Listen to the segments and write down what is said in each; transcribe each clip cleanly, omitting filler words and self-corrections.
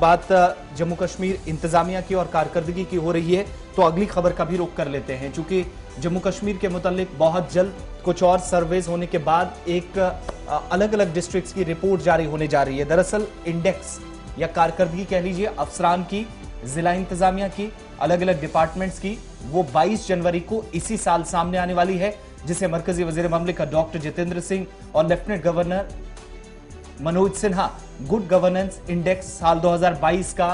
बात जम्मू कश्मीर इंतजामिया की और कारकर्दगी की हो रही है तो अगली खबर का भी रुख कर लेते हैं, क्योंकि जम्मू कश्मीर के मुतालिक बहुत जल्द कुछ और सर्वेज होने के बाद एक अलग अलग डिस्ट्रिक्ट्स की रिपोर्ट जारी होने जा रही है। दरअसल इंडेक्स या कारकर्दगी कह लीजिए अफसरान की, जिला इंतजामिया की, अलग अलग डिपार्टमेंट्स की, वो 22 जनवरी को इसी साल सामने आने वाली है, जिसे मरकजी वजीर ममलिकत डॉक्टर जितेंद्र सिंह और lieutenant governor Manoj Sinha good governance index साल 2022 का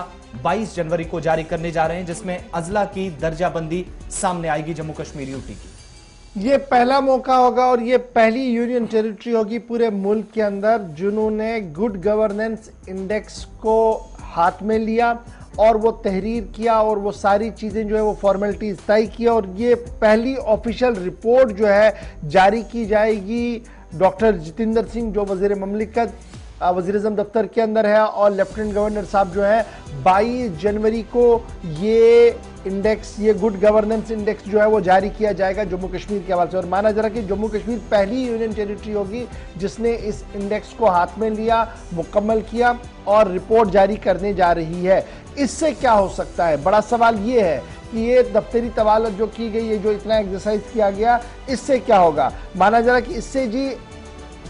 22 जनवरी को जारी करने जा रहे हैं, जिसमें अजला की दर्जाबंदी सामने आएगी जम्मू कश्मीर यूटी की। ये पहला मौका होगा और ये पहली यूनियन टेरिटरी होगी पूरे मुल्क के अंदर जिन्होंने गुड गवर्नेंस इंडेक्स को हाथ में लिया और वो तहरीर किया और वो सारी चीजें जो है वो फॉर्मेलिटीज तय किया। और ये पहली ऑफिशियल रिपोर्ट जो है जारी की जाएगी डॉक्टर जितेंद्र सिंह जो वजीर ममलिकत वज़ीर-ए-आज़म दफ्तर के अंदर है, और लेफ्टिनेंट गवर्नर साहब जो है 22 जनवरी को ये इंडेक्स, ये गुड गवर्नेंस इंडेक्स जो है वो जारी किया जाएगा जम्मू कश्मीर के हवाले से। और माना जा रहा है कि जम्मू कश्मीर पहली यूनियन टेरिटरी होगी जिसने इस इंडेक्स को हाथ में लिया, मुकम्मल किया और रिपोर्ट जारी करने जा रही है। इससे क्या हो सकता है? बड़ा सवाल ये है कि ये दफ्तरी तवालत जो की गई है, जो इतना एक्सरसाइज किया गया, इससे क्या होगा? माना जा रहा है कि इससे जी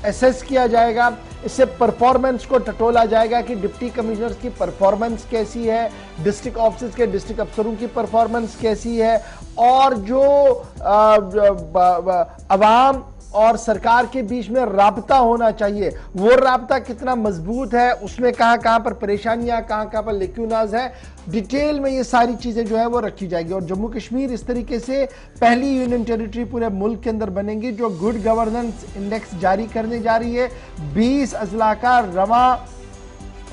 एसेस किया जाएगा, इससे परफॉर्मेंस को टटोला जाएगा कि डिप्टी कमिश्नर्स की परफॉर्मेंस कैसी है, डिस्ट्रिक्ट ऑफिस के डिस्ट्रिक्ट अफसरों की परफॉर्मेंस कैसी है, और जो अवाम और सरकार के बीच में राब्ता होना चाहिए वो राब्ता कितना मजबूत है, उसमें कहां पर परेशानियां, कहां पर लेक्यूनाज है, डिटेल में ये सारी चीजें जो है वो रखी जाएगी। और जम्मू कश्मीर इस तरीके से पहली यूनियन टेरिटरी पूरे मुल्क के अंदर बनेगी जो गुड गवर्नेंस इंडेक्स जारी करने जा रही है 20 अजला का रवा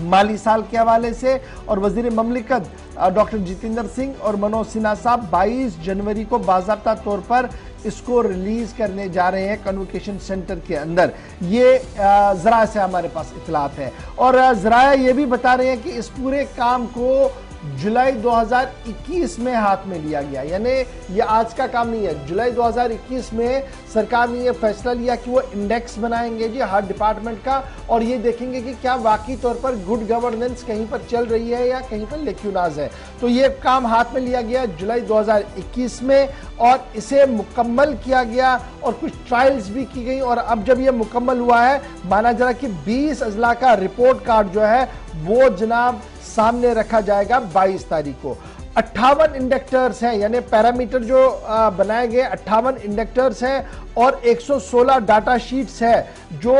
माली साल के हवाले से। और वजीर ममलिकत डॉक्टर जितेंद्र सिंह और मनोज सिन्हा साहब 22 जनवरी को बाज़ाब्ता तौर पर इसको रिलीज करने जा रहे हैं कन्वोकेशन सेंटर के अंदर। ये जरा से हमारे पास इतलात है और जरा ये भी बता रहे हैं कि इस पूरे काम को जुलाई 2021 में हाथ में लिया गया, यानी ये आज का काम नहीं है। जुलाई 2021 में सरकार ने ये फैसला लिया कि वो इंडेक्स बनाएंगे जी हर डिपार्टमेंट का, और ये देखेंगे कि क्या वाकई तौर पर गुड गवर्नेंस कहीं पर चल रही है या कहीं पर लेक्यूनाज है। तो ये काम हाथ में लिया गया जुलाई 2021 में और इसे मुकम्मल किया गया और कुछ ट्रायल्स भी की गई। और अब जब ये मुकम्मल हुआ है, माना जा रहा कि 20 अजला का रिपोर्ट कार्ड जो है वो जनाब सामने रखा जाएगा 22 तारीख को। 58 इंडेक्टर्स हैं, यानी पैरामीटर जो बनाए गए 58 इंडेक्टर्स हैं और 116 डाटा शीट्स है जो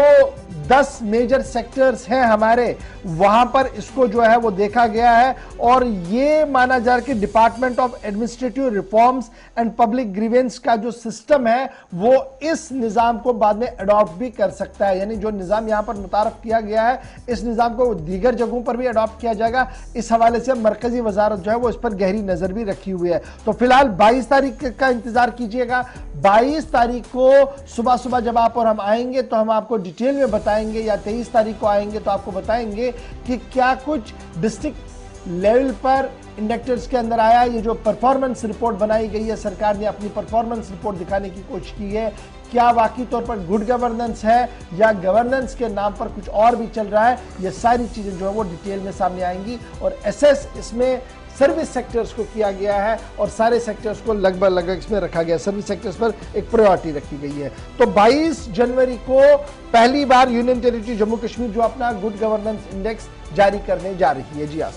10 मेजर सेक्टर्स हैं हमारे, वहां पर इसको जो है वो देखा गया है। और ये माना जा रहा है कि department of administrative reforms and public grievance का जो सिस्टम है वो इस निज़ाम को बाद में अडॉप्ट भी कर सकता है, यानी जो निज़ाम यहां पर मुतारफ किया गया है इस निज़ाम को दीगर जगहों पर भी अडॉप्ट किया जाएगा। इस हवाले से मरकजी वजारत जो है वो इस पर गहरी नजर भी रखी हुई है। तो फिलहाल 22 तारीख का इंतजार कीजिएगा। 22 तारीख को सुबह सुबह जब आप और हम आएंगे तो हम आपको डिटेल में बताएंगे, या 23 तारीख को आएंगे तो आपको बताएंगे कि क्या कुछ डिस्ट्रिक्ट लेवल पर इंडेक्टर्स के अंदर आया। ये जो परफॉर्मेंस रिपोर्ट बनाई गई है, सरकार ने अपनी परफॉर्मेंस रिपोर्ट दिखाने की कोशिश की है, क्या वाकई तौर पर गुड गवर्नेंस है या गवर्नेंस के नाम पर कुछ और भी चल रहा है। ये सारी चीजें जो है वो डिटेल में सामने आएंगी और एसेस इसमें सर्विस सेक्टर्स को किया गया है और सारे सेक्टर्स को लगभग इसमें रखा गया, सर्विस सेक्टर्स पर एक प्रायोरिटी रखी गई है। तो 22 जनवरी को पहली बार यूनियन टेरिटरी जम्मू कश्मीर जो अपना गुड गवर्नेंस इंडेक्स जारी करने जा रही है। जी आप